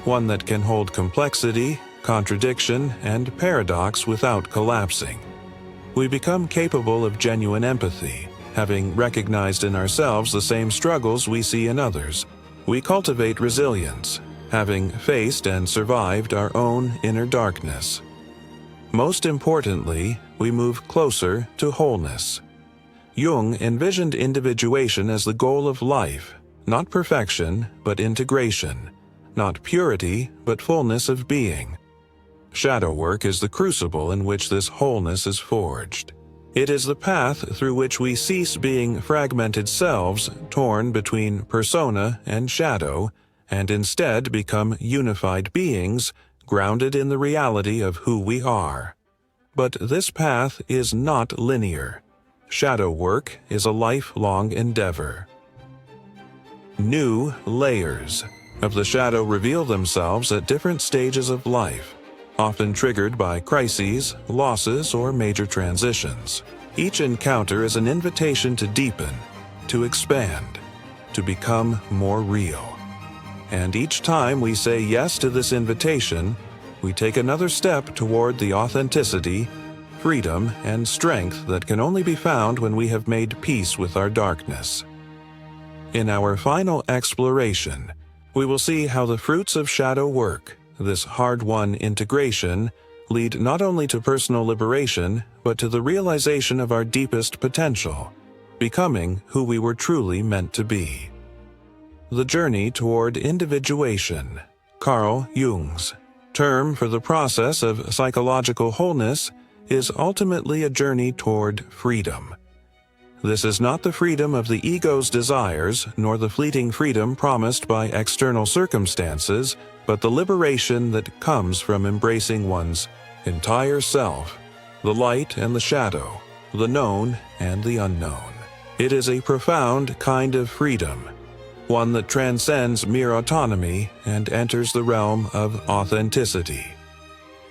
one that can hold complexity, contradiction, and paradox without collapsing. We become capable of genuine empathy, having recognized in ourselves the same struggles we see in others. We cultivate resilience, having faced and survived our own inner darkness. Most importantly, we move closer to wholeness. Jung envisioned individuation as the goal of life, not perfection, but integration, not purity, but fullness of being. Shadow work is the crucible in which this wholeness is forged. It is the path through which we cease being fragmented selves torn between persona and shadow, and instead become unified beings grounded in the reality of who we are. But this path is not linear. Shadow work is a lifelong endeavor. New layers of the shadow reveal themselves at different stages of life, often triggered by crises, losses, or major transitions. Each encounter is an invitation to deepen, to expand, to become more real. And each time we say yes to this invitation, we take another step toward the authenticity, freedom, and strength that can only be found when we have made peace with our darkness. In our final exploration, we will see how the fruits of shadow work, this hard-won integration, lead not only to personal liberation, but to the realization of our deepest potential, becoming who we were truly meant to be. The journey toward individuation, Carl Jung's term for the process of psychological wholeness, is ultimately a journey toward freedom. This is not the freedom of the ego's desires, nor the fleeting freedom promised by external circumstances, but the liberation that comes from embracing one's entire self, the light and the shadow, the known and the unknown. It is a profound kind of freedom, one that transcends mere autonomy and enters the realm of authenticity.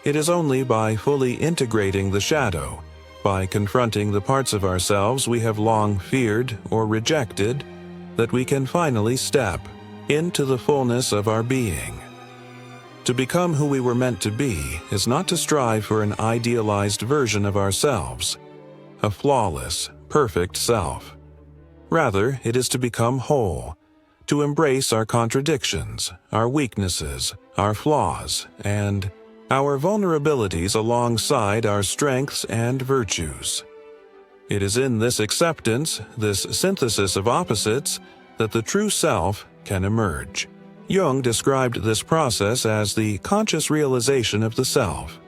It is only by fully integrating the shadow, by confronting the parts of ourselves we have long feared or rejected, that we can finally step into the fullness of our being. To become who we were meant to be is not to strive for an idealized version of ourselves, a flawless, perfect self. Rather, it is to become whole, to embrace our contradictions, our weaknesses, our flaws, and our vulnerabilities alongside our strengths and virtues. It is in this acceptance, this synthesis of opposites, that the true self can emerge. Jung described this process as the conscious realization of the self,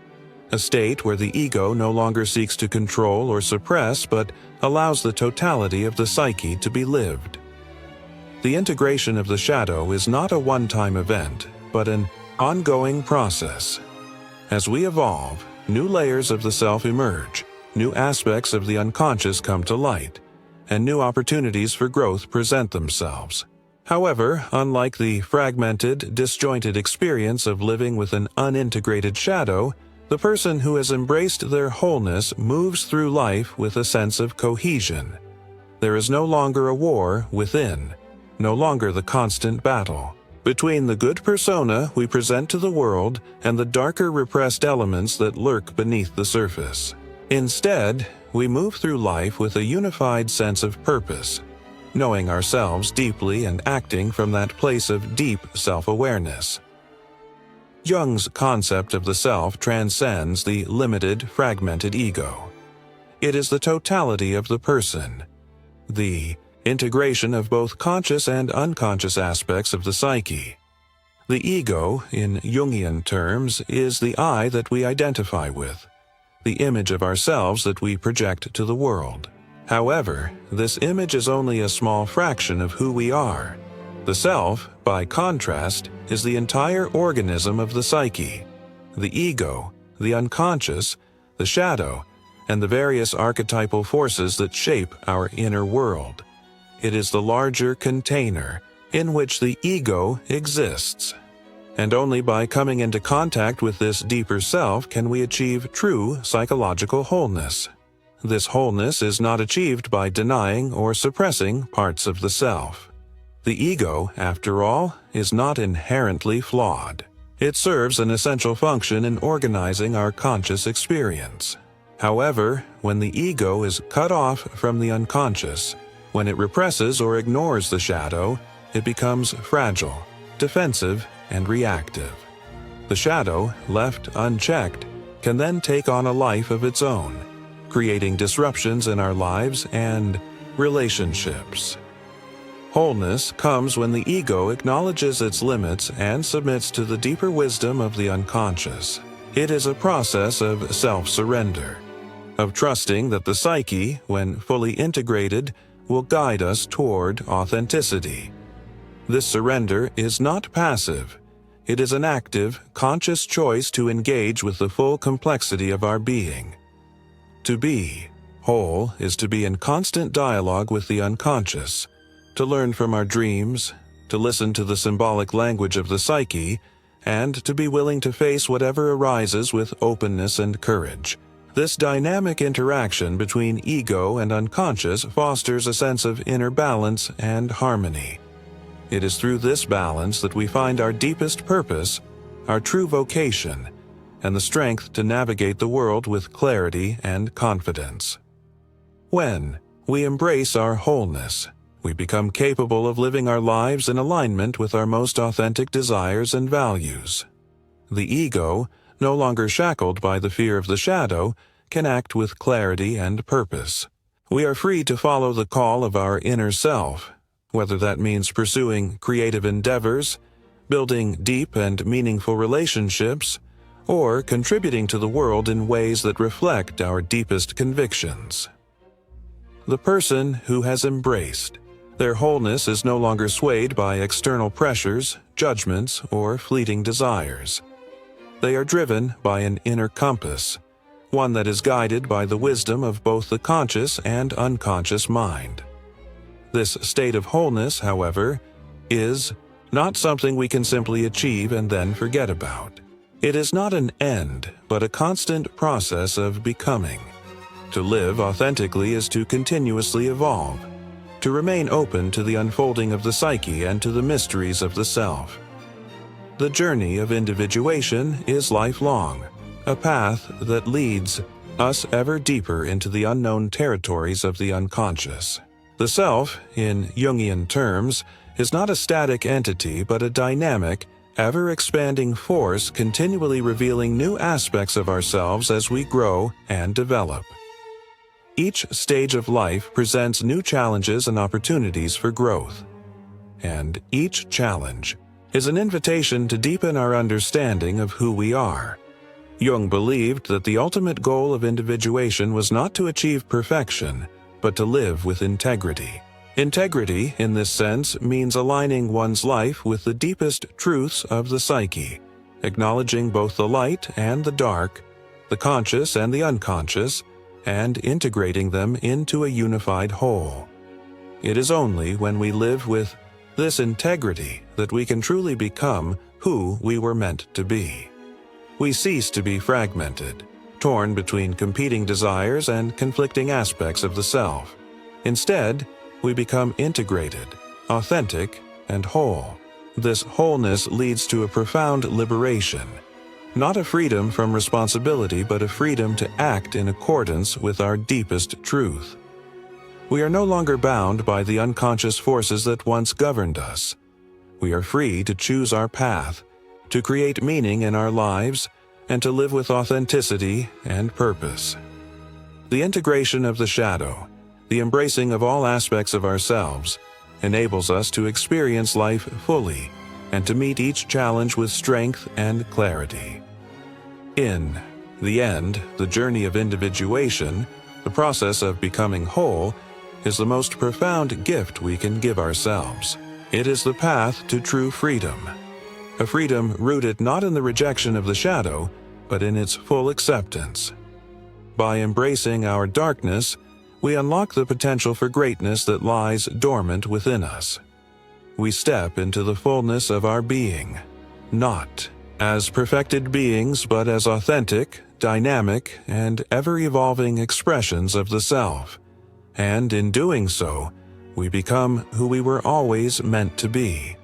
a state where the ego no longer seeks to control or suppress but allows the totality of the psyche to be lived. The integration of the shadow is not a one-time event, but an ongoing process. As we evolve, new layers of the self emerge, new aspects of the unconscious come to light, and new opportunities for growth present themselves. However, unlike the fragmented, disjointed experience of living with an unintegrated shadow, the person who has embraced their wholeness moves through life with a sense of cohesion. There is no longer a war within, no longer the constant battle between the good persona we present to the world and the darker repressed elements that lurk beneath the surface. Instead, we move through life with a unified sense of purpose, knowing ourselves deeply and acting from that place of deep self-awareness. Jung's concept of the self transcends the limited, fragmented ego. It is the totality of the person, the integration of both conscious and unconscious aspects of the psyche. The ego, in Jungian terms, is the I that we identify with, the image of ourselves that we project to the world. However, this image is only a small fraction of who we are. The self, by contrast, is the entire organism of the psyche. The ego, the unconscious, the shadow, and the various archetypal forces that shape our inner world. It is the larger container in which the ego exists. And only by coming into contact with this deeper self can we achieve true psychological wholeness. This wholeness is not achieved by denying or suppressing parts of the self. The ego, after all, is not inherently flawed. It serves an essential function in organizing our conscious experience. However, when the ego is cut off from the unconscious, when it represses or ignores the shadow, it becomes fragile, defensive, and reactive. The shadow, left unchecked, can then take on a life of its own, creating disruptions in our lives and relationships. Wholeness comes when the ego acknowledges its limits and submits to the deeper wisdom of the unconscious. It is a process of self-surrender, of trusting that the psyche, when fully integrated, will guide us toward authenticity. This surrender is not passive. It is an active, conscious choice to engage with the full complexity of our being. To be whole is to be in constant dialogue with the unconscious, to learn from our dreams, to listen to the symbolic language of the psyche, and to be willing to face whatever arises with openness and courage. This dynamic interaction between ego and unconscious fosters a sense of inner balance and harmony. It is through this balance that we find our deepest purpose, our true vocation, and the strength to navigate the world with clarity and confidence. When we embrace our wholeness, we become capable of living our lives in alignment with our most authentic desires and values. The ego, no longer shackled by the fear of the shadow, can act with clarity and purpose. We are free to follow the call of our inner self, whether that means pursuing creative endeavors, building deep and meaningful relationships, or contributing to the world in ways that reflect our deepest convictions. The person who has embraced their wholeness is no longer swayed by external pressures, judgments, or fleeting desires. They are driven by an inner compass, one that is guided by the wisdom of both the conscious and unconscious mind. This state of wholeness, however, is not something we can simply achieve and then forget about. It is not an end, but a constant process of becoming. To live authentically is to continuously evolve, to remain open to the unfolding of the psyche and to the mysteries of the self. The journey of individuation is lifelong, a path that leads us ever deeper into the unknown territories of the unconscious. The self, in Jungian terms, is not a static entity but a dynamic, ever-expanding force continually revealing new aspects of ourselves as we grow and develop. Each stage of life presents new challenges and opportunities for growth. And each challenge is an invitation to deepen our understanding of who we are. Jung believed that the ultimate goal of individuation was not to achieve perfection, but to live with integrity. Integrity, in this sense, means aligning one's life with the deepest truths of the psyche, acknowledging both the light and the dark, the conscious and the unconscious, and integrating them into a unified whole. It is only when we live with this integrity that we can truly become who we were meant to be. We cease to be fragmented, torn between competing desires and conflicting aspects of the self. Instead, we become integrated, authentic, and whole. This wholeness leads to a profound liberation, not a freedom from responsibility, but a freedom to act in accordance with our deepest truth. We are no longer bound by the unconscious forces that once governed us. We are free to choose our path, to create meaning in our lives, and to live with authenticity and purpose. The integration of the shadow, the embracing of all aspects of ourselves, enables us to experience life fully and to meet each challenge with strength and clarity. In the end, the journey of individuation, the process of becoming whole, is the most profound gift we can give ourselves. It is the path to true freedom, a freedom rooted not in the rejection of the shadow, but in its full acceptance. By embracing our darkness, we unlock the potential for greatness that lies dormant within us. We step into the fullness of our being, not as perfected beings, but as authentic, dynamic, and ever-evolving expressions of the self. And in doing so, we become who we were always meant to be.